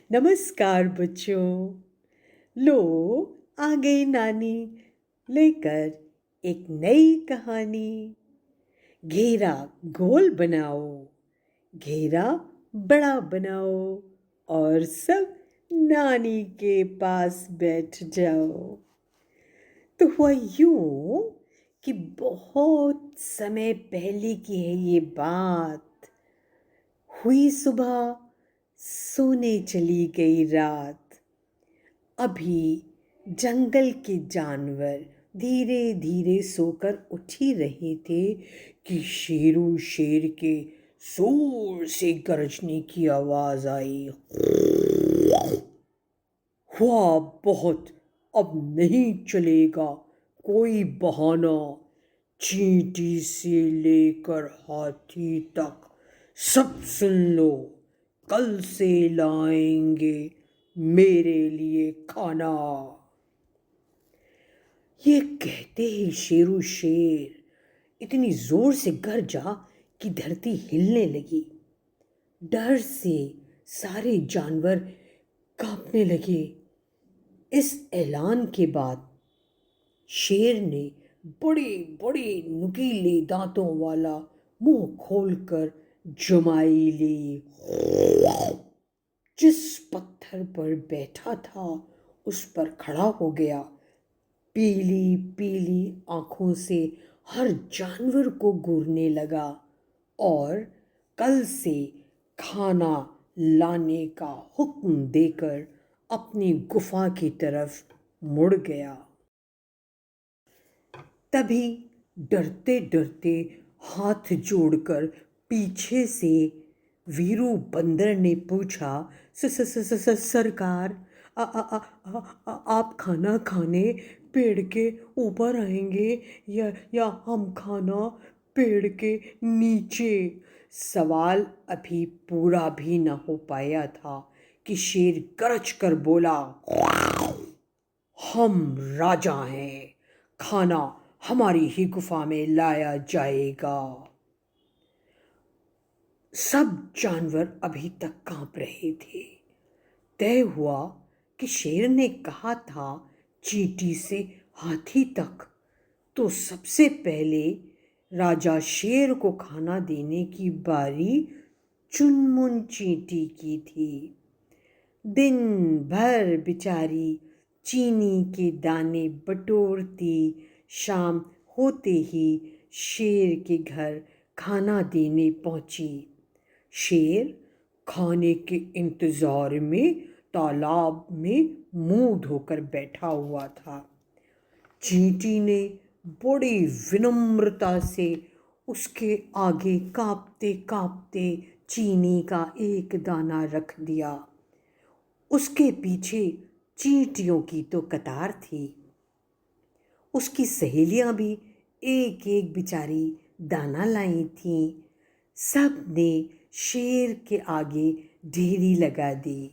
नमस्कार बच्चों। लो, आ गई नानी लेकर एक नई कहानी। घेरा गोल बनाओ, घेरा बड़ा बनाओ और सब नानी के पास बैठ जाओ। तो हुआ यूं कि बहुत समय पहले की है ये बात। हुई सुबह, सोने चली गई रात। अभी जंगल के जानवर धीरे धीरे सोकर उठ ही रहे थे कि शेरू शेर के जोर से गरजने की आवाज आई। हुआ बहुत, अब नहीं चलेगा कोई बहाना। चींटी से लेकर हाथी तक सब सुन लो, कल से लाएंगे मेरे लिए खाना। ये कहते ही शेरू शेर इतनी जोर से गरजा कि धरती हिलने लगी। डर से सारे जानवर कांपने लगे। इस ऐलान के बाद शेर ने बड़े बड़े नुकीले दांतों वाला मुंह खोलकर जमाई ली। जिस पत्थर पर बैठा था उस पर खड़ा हो गया। पीली पीली आंखों से हर जानवर को घूरने लगा और कल से खाना लाने का हुक्म देकर अपनी गुफा की तरफ मुड़ गया। तभी डरते डरते हाथ जोड़कर पीछे से वीरू बंदर ने पूछा, सरकार, आप खाना खाने पेड़ के ऊपर आएंगे या हम खाना पेड़ के नीचे। सवाल अभी पूरा भी न हो पाया था कि शेर गरज कर बोला, हम राजा हैं, खाना हमारी ही गुफा में लाया जाएगा। सब जानवर अभी तक कांप रहे थे। तय हुआ कि शेर ने कहा था चींटी से हाथी तक, तो सबसे पहले राजा शेर को खाना देने की बारी चुनमुन चींटी की थी। दिन भर बेचारी चीनी के दाने बटोरती, शाम होते ही शेर के घर खाना देने पहुंची। शेर खाने के इंतजार में तालाब में मुंह धोकर बैठा हुआ था। चींटी ने बड़ी विनम्रता से उसके आगे कांपते कांपते चीनी का एक दाना रख दिया। उसके पीछे चींटियों की तो कतार थी। उसकी सहेलियां भी एक एक बेचारी दाना लाई थीं। सब ने शेर के आगे ढेरी लगा दी,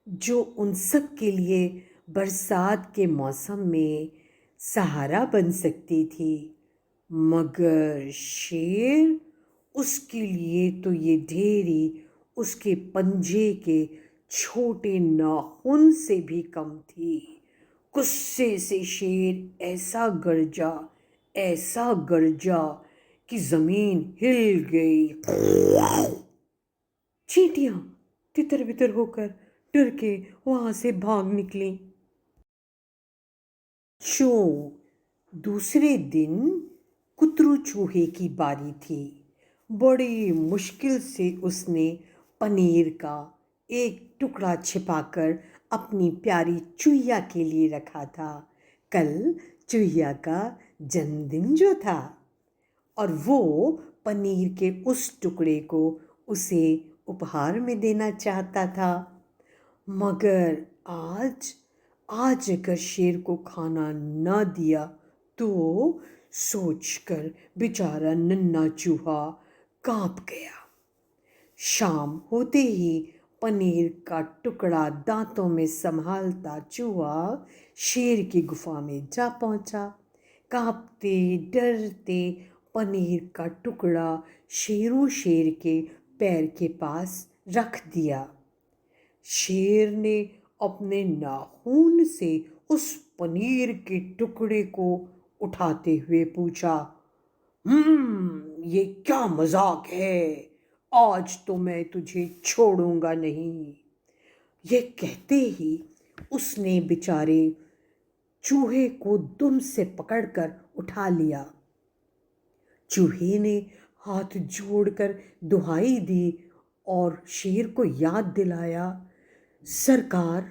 जो उन सब के लिए बरसात के मौसम में सहारा बन सकती थी। मगर शेर, उसके लिए तो ये ढेरी उसके पंजे के छोटे नाखून से भी कम थी। गुस्से से शेर ऐसा गरजा कि जमीन हिल गई। चींटियां तितर बितर होकर डर के वहां से भाग निकली। शो दूसरे दिन कुतरू चूहे की बारी थी। बड़ी मुश्किल से उसने पनीर का एक टुकड़ा छिपाकर अपनी प्यारी चुईया के लिए रखा था। कल चुईया का जन्मदिन जो था और वो पनीर के उस टुकड़े को उसे उपहार में देना चाहता था। मगर आज आज अगर शेर को खाना न दिया तो सोचकर बेचारा नन्हा चूहा कांप गया। शाम होते ही पनीर का टुकड़ा दांतों में संभालता चूहा शेर की गुफा में जा पहुंचा। कांपते डरते पनीर का टुकड़ा शेरू शेर के पैर के पास रख दिया। शेर ने अपने नाखून से उस पनीर के टुकड़े को उठाते हुए पूछा, ये क्या मजाक है? आज तो मैं तुझे छोड़ूंगा नहीं। ये कहते ही उसने बेचारे चूहे को दुम से पकड़कर उठा लिया। चूहे ने हाथ जोड़कर दुहाई दी और शेर को याद दिलाया, सरकार,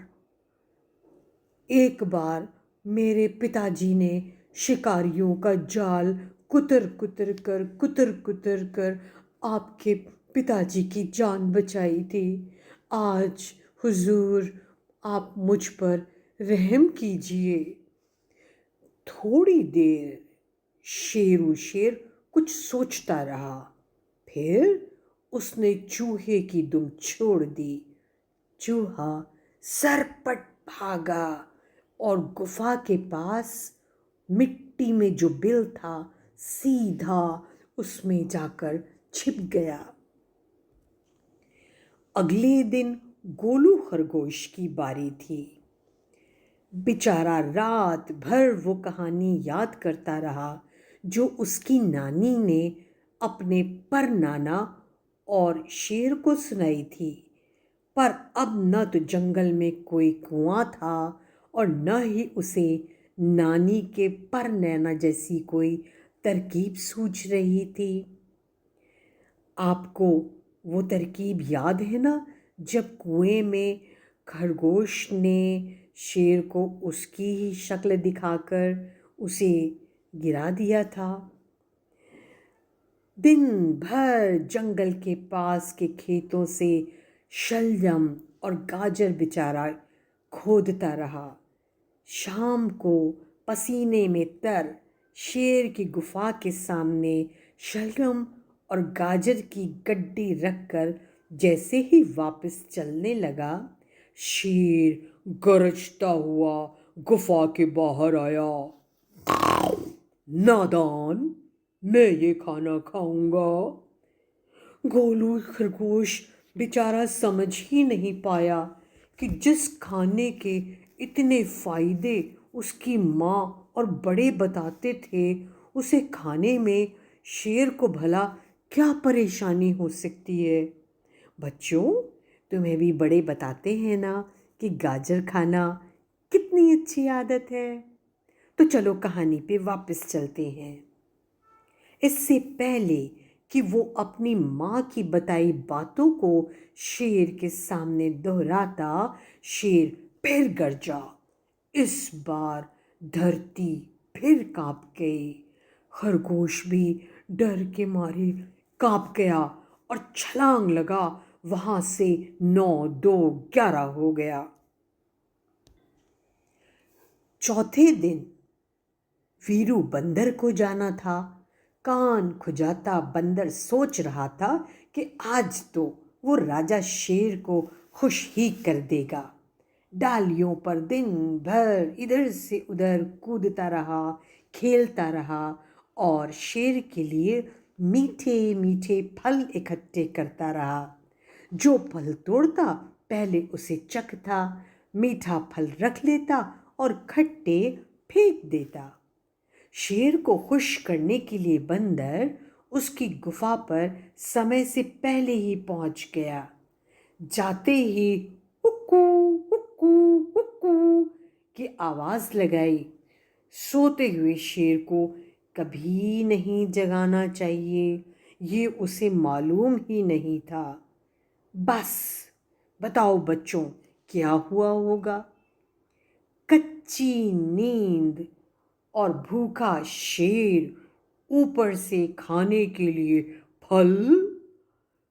एक बार मेरे पिताजी ने शिकारियों का जाल कुतर कुतर कर आपके पिताजी की जान बचाई थी। आज हुजूर, आप मुझ पर रहम कीजिए। थोड़ी देर शेर कुछ सोचता रहा। फिर उसने चूहे की दुम छोड़ दी। चूहा सरपट भागा और गुफा के पास मिट्टी में जो बिल था सीधा उसमें जाकर छिप गया। अगले दिन गोलू खरगोश की बारी थी। बेचारा रात भर वो कहानी याद करता रहा जो उसकी नानी ने अपने पर नाना और शेर को सुनाई थी। पर अब न तो जंगल में कोई कुआं था और न ही उसे नानी के पर नैना जैसी कोई तरकीब सूझ रही थी। आपको वो तरकीब याद है ना, जब कुएं में खरगोश ने शेर को उसकी ही शक्ल दिखाकर उसे गिरा दिया था। दिन भर जंगल के पास के खेतों से शलजम और गाजर बेचारा खोदता रहा। शाम को पसीने में तर शेर की गुफा के सामने शलगम और गाजर की गड्डी रखकर जैसे ही वापस चलने लगा, शेर गरजता हुआ गुफा के बाहर आया। नादान, मैं ये खाना खाऊंगा। गोलू खरगोश बेचारा समझ ही नहीं पाया कि जिस खाने के इतने फायदे उसकी माँ और बड़े बताते थे, उसे खाने में शेर को भला क्या परेशानी हो सकती है। बच्चों, तुम्हें भी बड़े बताते हैं ना कि गाजर खाना कितनी अच्छी आदत है। तो चलो कहानी पे वापस चलते हैं। इससे पहले कि वो अपनी माँ की बताई बातों को शेर के सामने दोहराता, शेर फिर गरजा। इस बार धरती फिर कांप गई। खरगोश भी डर के मारे कांप गया और छलांग लगा। वहां से 9, 2, 11 हो गया। चौथे दिन वीरू बंदर को जाना था। कान खुजाता बंदर सोच रहा था कि आज तो वो राजा शेर को खुश ही कर देगा। डालियों पर दिन भर इधर से उधर कूदता रहा, खेलता रहा और शेर के लिए मीठे मीठे फल इकट्ठे करता रहा। जो फल तोड़ता पहले उसे चखता, मीठा फल रख लेता और खट्टे फेंक देता। शेर को खुश करने के लिए बंदर उसकी गुफा पर समय से पहले ही पहुंच गया। जाते ही हुक्कू हुक्कू हुक्कू की आवाज लगाई। सोते हुए शेर को कभी नहीं जगाना चाहिए, ये उसे मालूम ही नहीं था। बस बताओ बच्चों, क्या हुआ होगा? कच्ची नींद और भूखा शेर, ऊपर से खाने के लिए फल।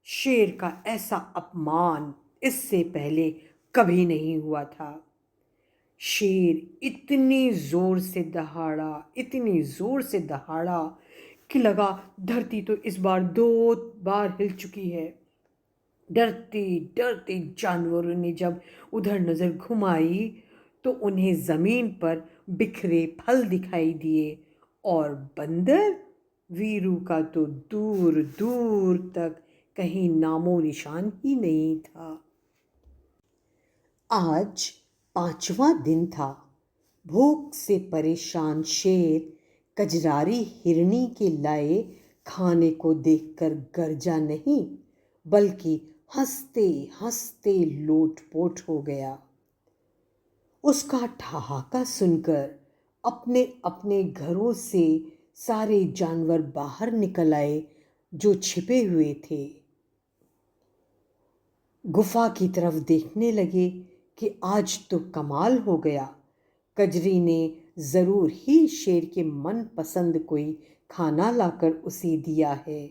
शेर का ऐसा अपमान इससे पहले कभी नहीं हुआ था। शेर इतनी जोर से दहाड़ा, इतनी जोर से दहाड़ा कि लगा धरती तो इस बार 2 बार हिल चुकी है। डरते डरते जानवरों ने जब उधर नजर घुमाई तो उन्हें जमीन पर बिखरे फल दिखाई दिए और बंदर वीरू का तो दूर दूर तक कहीं नामो निशान ही नहीं था। आज 5वां दिन था। भूख से परेशान शेर कजरारी हिरनी के लाए खाने को देखकर गरजा नहीं, बल्कि हंसते हंसते लोटपोट हो गया। उसका ठहाका सुनकर अपने अपने घरों से सारे जानवर बाहर निकल आए जो छिपे हुए थे। गुफा की तरफ देखने लगे कि आज तो कमाल हो गया। कजरी ने जरूर ही शेर के मनपसंद कोई खाना लाकर उसे दिया है।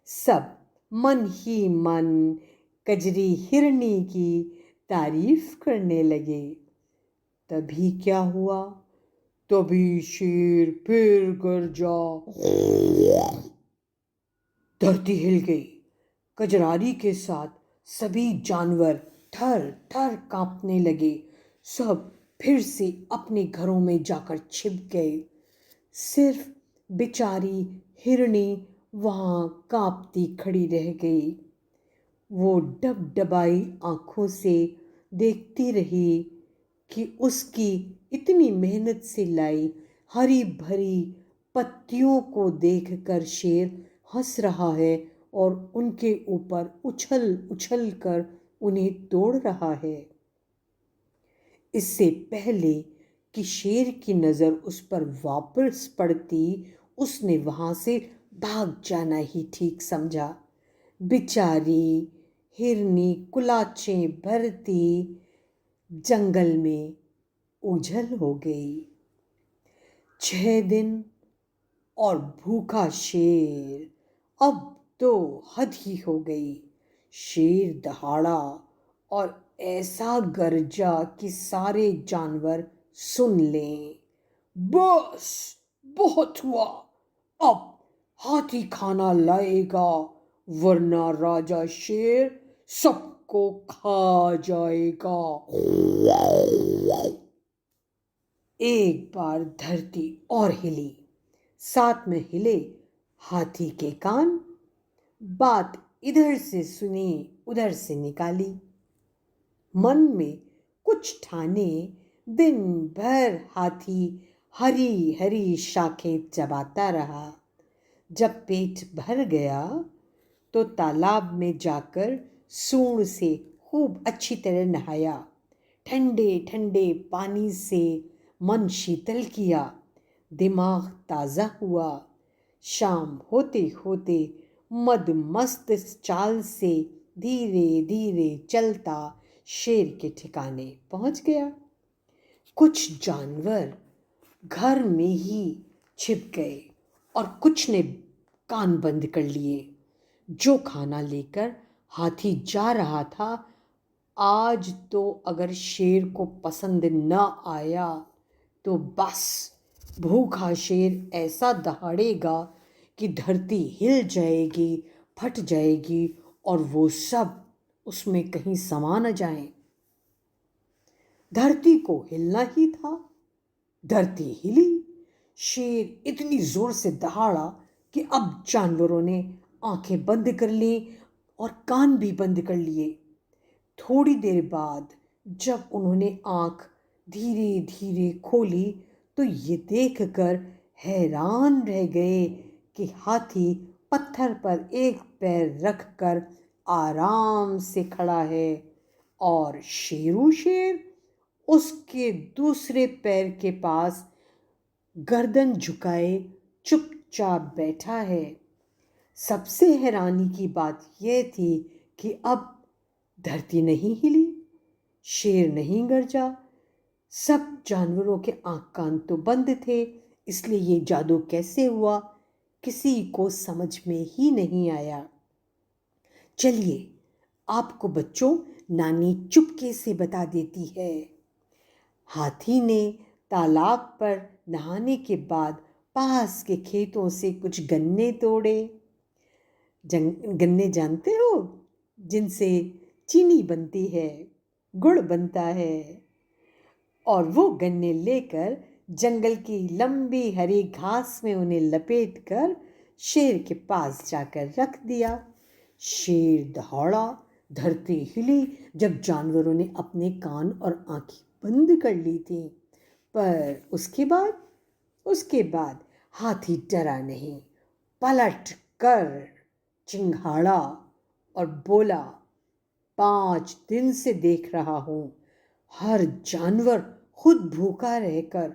सब मन ही मन कजरी हिरनी की तारीफ करने लगे। तभी क्या हुआ? तभी शेर फिर गरजा। धरती हिल गई। कजरारी के साथ सभी जानवर थर थर कांपने लगे। सब फिर से अपने घरों में जाकर छिप गए। सिर्फ बेचारी हिरनी वहां कांपती खड़ी रह गई। वो डबडबाई आंखों से देखती रही कि उसकी इतनी मेहनत से लाई हरी भरी पत्तियों को देखकर शेर हंस रहा है और उनके ऊपर उछल उछल कर उन्हें तोड़ रहा है। इससे पहले कि शेर की नज़र उस पर वापस पड़ती, उसने वहां से भाग जाना ही ठीक समझा। बेचारी हिरनी कुलाचे भरती जंगल में ओझल हो गई। 6 दिन और भूखा शेर। अब तो हद ही हो गई। शेर दहाड़ा और ऐसा गरजा कि सारे जानवर सुन लें। बस बहुत हुआ, अब हाथी खाना लाएगा, वरना राजा शेर सबको खा जाएगा। एक बार धरती और हिली, साथ में हिले हाथी के कान। बात इधर से सुनी उधर से निकाली। मन में कुछ ठाने दिन भर हाथी हरी हरी शाखें चबाता रहा। जब पेट भर गया तो तालाब में जाकर सूंड से खूब अच्छी तरह नहाया। ठंडे ठंडे पानी से मन शीतल किया, दिमाग ताज़ा हुआ। शाम होते होते मदमस्त चाल से धीरे धीरे चलता शेर के ठिकाने पहुंच गया। कुछ जानवर घर में ही छिप गए और कुछ ने कान बंद कर लिए। जो खाना लेकर हाथी जा रहा था, आज तो अगर शेर को पसंद न आया तो बस भूखा शेर ऐसा दहाड़ेगा कि धरती हिल जाएगी, फट जाएगी और वो सब उसमें कहीं समा न जाए। धरती को हिलना ही था। धरती हिली। शेर इतनी जोर से दहाड़ा कि अब जानवरों ने आंखें बंद कर ली और कान भी बंद कर लिए। थोड़ी देर बाद जब उन्होंने आंख धीरे धीरे खोली तो ये देखकर हैरान रह गए कि हाथी पत्थर पर एक पैर रखकर आराम से खड़ा है और शेरू शेर उसके दूसरे पैर के पास गर्दन झुकाए चुपचाप बैठा है। सबसे हैरानी की बात यह थी कि अब धरती नहीं हिली, शेर नहीं गरजा। सब जानवरों के आंख कान तो बंद थे, इसलिए ये जादू कैसे हुआ किसी को समझ में ही नहीं आया। चलिए आपको बच्चों नानी चुपके से बता देती है। हाथी ने तालाब पर नहाने के बाद पास के खेतों से कुछ गन्ने तोड़े। गन्ने जानते हो, जिनसे चीनी बनती है, गुड़ बनता है। और वो गन्ने लेकर जंगल की लंबी हरी घास में उन्हें लपेटकर शेर के पास जाकर रख दिया। शेर दौड़ा धरती हिली जब जानवरों ने अपने कान और आंखें बंद कर ली थी। पर उसके बाद हाथी डरा नहीं, पलट कर चिंघाड़ा और बोला, 5 दिन से देख रहा हूं, हर जानवर खुद भूखा रहकर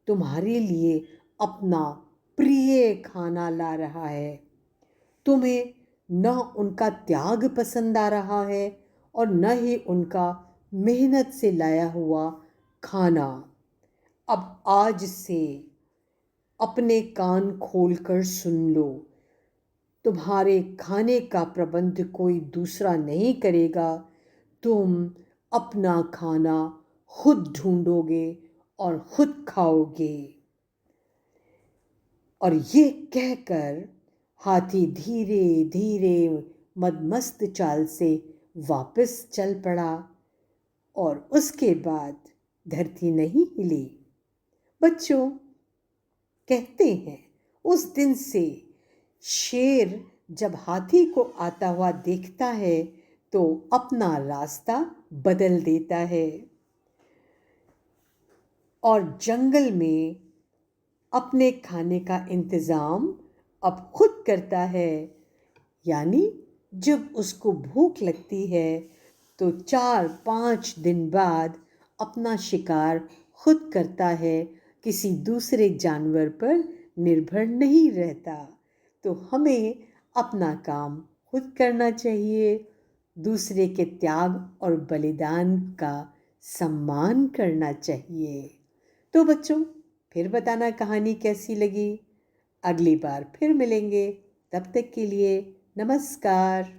तुम्हारे लिए अपना प्रिय खाना ला रहा है। तुम्हें न उनका त्याग पसंद आ रहा है और न ही उनका मेहनत से लाया हुआ खाना। अब आज से अपने कान खोलकर सुन लो, तुम्हारे खाने का प्रबंध कोई दूसरा नहीं करेगा। तुम अपना खाना खुद ढूंढोगे और खुद खाओगे। और ये कहकर हाथी धीरे धीरे मदमस्त चाल से वापस चल पड़ा और उसके बाद धरती नहीं हिली। बच्चों, कहते हैं उस दिन से शेर जब हाथी को आता हुआ देखता है तो अपना रास्ता बदल देता है और जंगल में अपने खाने का इंतज़ाम अब खुद करता है। यानी जब उसको भूख लगती है तो 4-5 दिन बाद अपना शिकार खुद करता है, किसी दूसरे जानवर पर निर्भर नहीं रहता। तो हमें अपना काम खुद करना चाहिए, दूसरे के त्याग और बलिदान का सम्मान करना चाहिए। तो बच्चों, फिर बताना कहानी कैसी लगी। अगली बार फिर मिलेंगे, तब तक के लिए नमस्कार।